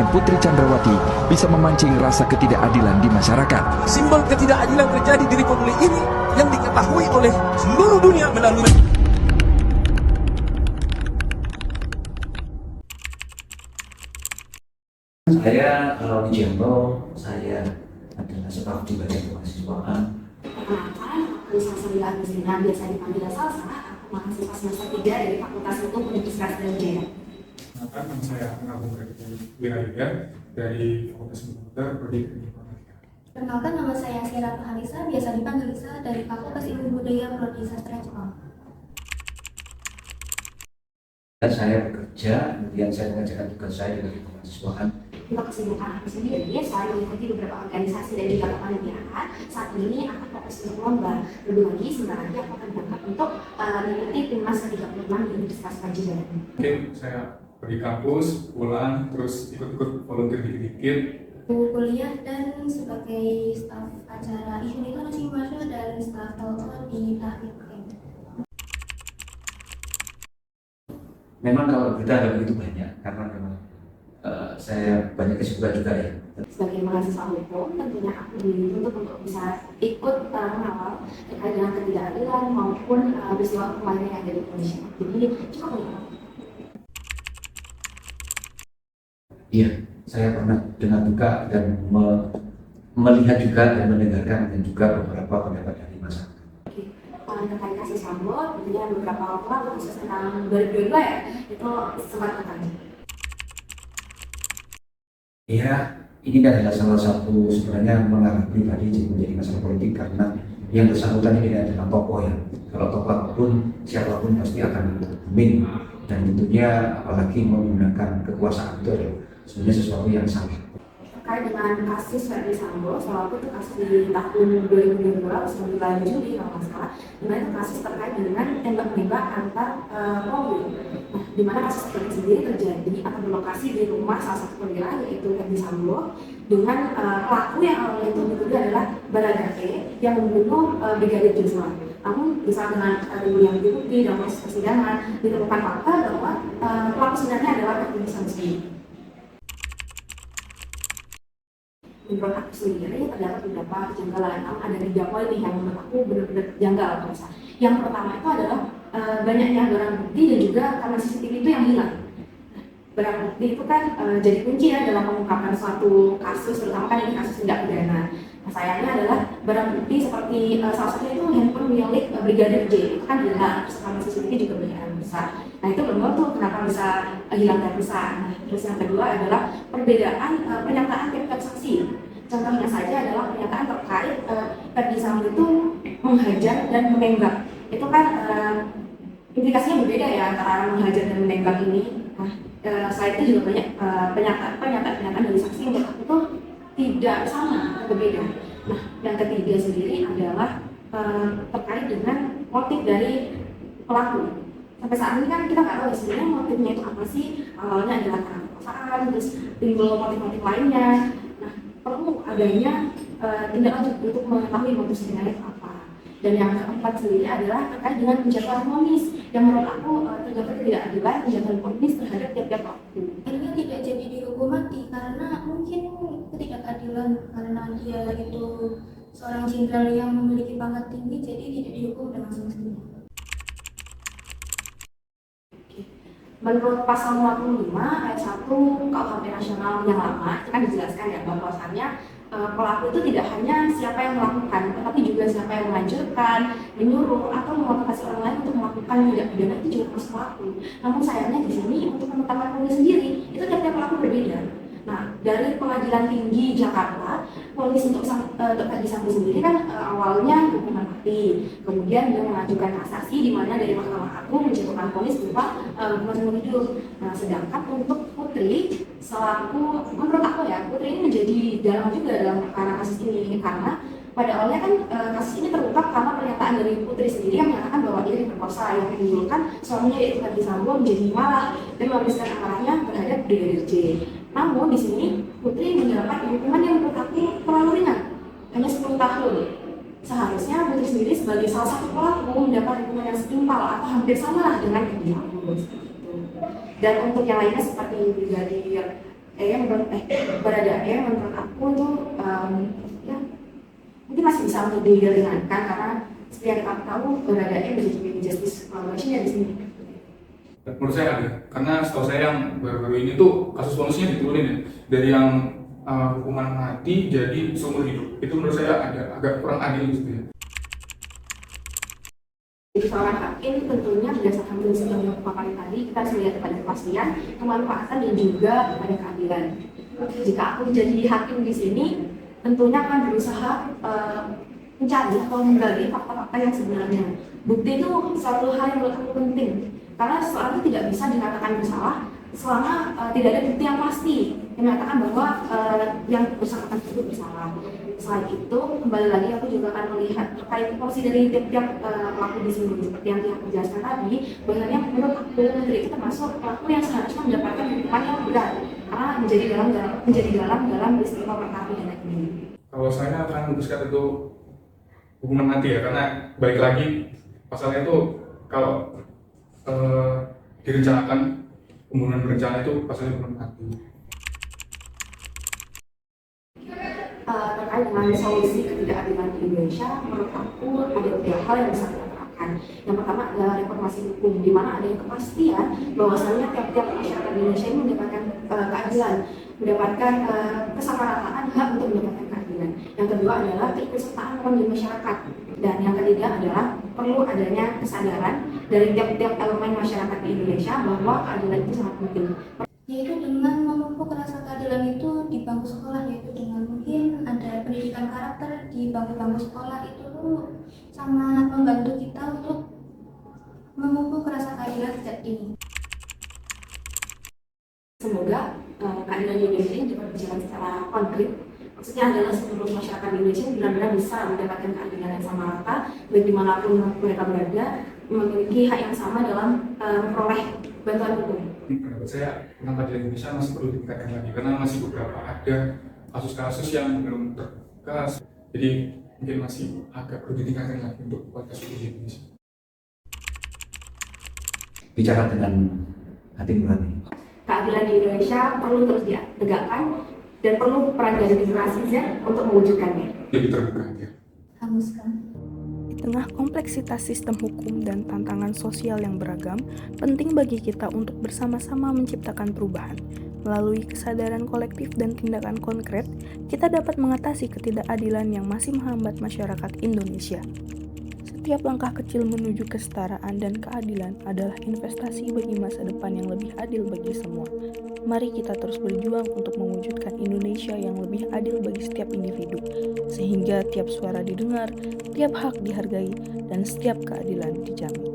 Putri Chandrawati bisa memancing rasa ketidakadilan di masyarakat. Simbol ketidakadilan terjadi di Republik ini yang diketahui oleh seluruh dunia melalui Saya kalau di Jambo, saya adalah staf di bagian kemahasiswaan. Salsa Agustina, biasa dipanggil Salsa, aku mahasiswa semester 3 dari Fakultas Hukum Universitas Brawijaya. Nama saya Agung Wirayudha dari Fakultas Komputer Prodi Informatika. Perkenalkan, nama saya Sieratu Halisa, biasa dipanggil Lisa dari Fakultas Ilmu Budaya Prodi Sastra Jepang. Saya bekerja, kemudian saya mengerjakan tugas saya di bagian kemahasiswaan. Untuk kesibukan aku sendiri, saya mengikuti beberapa organisasi dan juga kepanitiaan. Saat ini aku fokus untuk lomba. Lebih lagi, sebentar lagi aku akan berangkat untuk mengikuti timnas ke-36 di Universitas Brawijaya. Mungkin saya pergi kampus, pulang, terus ikut-ikut volunteer dikit-dikit. Aku kuliah dan sebagai staf acara event itu masih masuk dan staf telkom di Tahrir. Memang kalau berita ada begitu banyak, karena memang saya banyak kesibukan juga ya. Sebagai mahasiswa hukum, tentunya aku dituntut untuk bisa ikut mengawal terkait dengan ketidakadilan maupun peristiwa hukum lainnya yang ada di Indonesia. Jadi cukup nih. Iya, saya pernah dengar juga dan melihat juga dan mendengarkan dan juga beberapa pendapat dari masyarakat. Terkait kasus Sambo, tentunya beberapa waktu lalu, khusus tentang 2022 ya, itu sempat terjadi. Ya, ini adalah salah satu sebenarnya mengarah pribadi jadi menjadi masalah politik karena yang bersangkutan ini adalah tokoh ya. Kalau tokoh apapun, siapapun pasti akan bergeming dan tentunya apalagi menggunakan kekuasaan itu adalah sebenarnya sesuatu yang salah. Terkait dengan kasus Verdi Sambo, selalu itu kasus di tahun 2022, 9 Juli kalau nggak salah, di mana itu kasus terkait dengan tembak-menembak antar polri. Nah, di mana kasus itu sendiri terjadi atau berlokasi di rumah salah satu perwira yaitu Verdi Sambo dengan pelaku yang awalnya itu dituduh adalah Baradae yang membunuh Brigadir Joshua. Namun bisa dengan yang diikuti dalam proses persidangan ditemukan fakta bahwa pelaku sebenarnya adalah Verdi Sambo sendiri. Menurut aku sendiri terdapat beberapa kejanggalan. Ada 3 poin nih yang menurut aku benar-benar janggal. Yang pertama itu adalah banyaknya barang bukti dan juga kamera CCTV itu yang hilang. Barang bukti itu kan jadi kunci ya dalam mengungkapkan suatu kasus, terutama kan ini kasus tindak pidana. Nah, sayangnya adalah barang bukti seperti salah satunya itu handphone milik Brigadir J itu kan hilang, terus kamera CCTV juga banyak besar. Nah itu belum tuh kenapa bisa hilang terpisah. Nah, terus yang kedua adalah perbedaan pernyataan tiap saksi. Contohnya saja adalah pernyataan terkait Verdi Sambo itu menghajar dan menembak. Itu kan implikasinya berbeda ya antara menghajar dan menembak ini. Nah, selain itu juga banyak pernyataan dari saksi yang menurut aku itu tidak sama, berbeda. Nah, yang ketiga sendiri adalah terkait dengan motif dari pelaku. Sampai saat ini kan kita nggak tahu sebenarnya motifnya itu apa sih. Awalnya adalah karena perkosaan, terus timbul motif-motif lainnya. Nah, perlu adanya tindak lanjut untuk mengetahui motif sebenarnya itu apa. Dan yang keempat sendiri adalah terkait dengan penjatuhan vonis yang menurut aku terdapat ketidakadilan penjatuhan vonis terhadap tiap-tiap pelaku. Akhirnya tidak jadi dihukum mati karena mungkin ketidakadilan karena dia itu seorang jenderal yang memiliki pangkat tinggi, jadi tidak dihukum dengan semestinya. Menurut pasal 55 ayat 1 KUHP nasional yang lama, itu kan dijelaskan ya bahwasannya pelaku itu tidak hanya siapa yang melakukan, tetapi juga siapa yang melanjutkan, menyuruh atau memotivasi orang lain untuk melakukan tindak pidana itu juga termasuk pelaku. Namun sayangnya di sini untuk penetapan vonis sendiri itu tiap-tiap pelaku berbeda. Nah, dari Pengadilan Tinggi Jakarta, vonis untuk Verdi Sambo sendiri kan awalnya hukuman mati, kemudian dia mengajukan kasasi di mana dari Mahkamah Agung menjatuhkan vonis berupa hukuman seumur hidup. Nah, sedangkan untuk Putri selaku, menurut aku ya, Putri ini menjadi dalam juga dalam perkara kasus ini karena pada awalnya kan kasus ini terungkap karena pernyataan dari Putri sendiri yang menyatakan bahwa dia diperkosa yang menimbulkan suaminya yaitu Verdi Sambo menjadi marah dan menuliskan amarahnya terhadap Brigadir J. Namun di sini Putri mendapat hukuman yang menurut aku terlalu ringan, hanya 10 tahun. Seharusnya Putri sendiri sebagai salah satu pelaku mendapat hukuman yang setimpal atau hampir sama lah dengan Verdi Sambo. Dan untuk yang lainnya seperti Brigadir Baradae menurut aku tuh ya mungkin masih bisa untuk diringankan karena seperti yang kita tahu Baradae menjadi justice collaboration ya di sini. Menurut saya ada, karena setahu saya yang baru-baru ini tuh kasus bonusnya diturunin ya, dari yang hukuman mati jadi seumur hidup. Itu menurut saya agak kurang adil gitu ya. Jadi seorang hakim tentunya berdasarkan prinsip yang dipakai tadi, kita harus melihat kepada kepastian, kemanfaatan dan juga kepada keadilan. Jika aku jadi hakim di sini, tentunya akan berusaha mencari atau menggali fakta-fakta yang sebenarnya. Bukti itu satu hal yang menurut aku penting, karena seseorang itu tidak bisa dikatakan bersalah selama tidak ada bukti yang pasti yang mengatakan bahwa yang bersangkutan itu bersalah. Selain itu, kembali lagi aku juga akan melihat terkait porsi dari tiap-tiap pelaku di sini seperti yang dia jelaskan tadi. Bahkan menurut aku negeri itu termasuk pelaku yang seharusnya mendapatkan hukuman yang berat karena menjadi dalam peristiwa perkara pidana ini. Kalau saya akan memutuskan itu hukuman mati ya, karena balik lagi pasalnya itu kalau direncanakan pembunuhan berencana itu pasalnya hukuman mati. Terkait dengan solusi ketidakadilan di Indonesia, menurut aku ada 3 hal yang bisa kita terapkan. Yang pertama adalah reformasi hukum, di mana ada kepastian bahwasannya tiap-tiap masyarakat di Indonesia ini mendapatkan keadilan, mendapatkan kesamarataan hak untuk mendapatkan keadilan. Yang kedua adalah keikutsertaan peran di masyarakat, dan yang ketiga adalah perlu adanya kesadaran dari tiap-tiap elemen masyarakat di Indonesia bahwa keadilan itu sangat penting. Yaitu dengan memupuk rasa keadilan itu di bangku sekolah, yaitu dengan mungkin ada pendidikan karakter di bangku-bangku sekolah itu sangat membantu kita untuk memupuk rasa keadilan sejak dini. Semoga keadilan di Indonesia ini dapat berjalan secara konkret. Maksudnya adalah seluruh masyarakat di Indonesia benar-benar bisa mendapatkan keadilan yang sama rata, baik dimanapun mereka berada, memiliki hak yang sama dalam memperoleh bantuan hukum. Menurut saya, kenapa di Indonesia masih perlu ditingkatkan lagi, karena masih beberapa ada kasus-kasus yang belum terbuka, jadi mungkin masih agak perlu ditingkatkan lagi untuk kualitas hukum di Indonesia. Bicara dengan hati nurani. Keadilan di Indonesia perlu terus ditegakkan dan perlu peran dari generasi Z untuk mewujudkannya. Lebih terbuka aja. Hamuskan. Di tengah kompleksitas sistem hukum dan tantangan sosial yang beragam, penting bagi kita untuk bersama-sama menciptakan perubahan. Melalui kesadaran kolektif dan tindakan konkret, kita dapat mengatasi ketidakadilan yang masih menghambat masyarakat Indonesia. Setiap langkah kecil menuju kesetaraan dan keadilan adalah investasi bagi masa depan yang lebih adil bagi semua. Mari kita terus berjuang untuk mewujudkan Indonesia yang lebih adil bagi setiap individu, sehingga tiap suara didengar, tiap hak dihargai, dan setiap keadilan dijamin.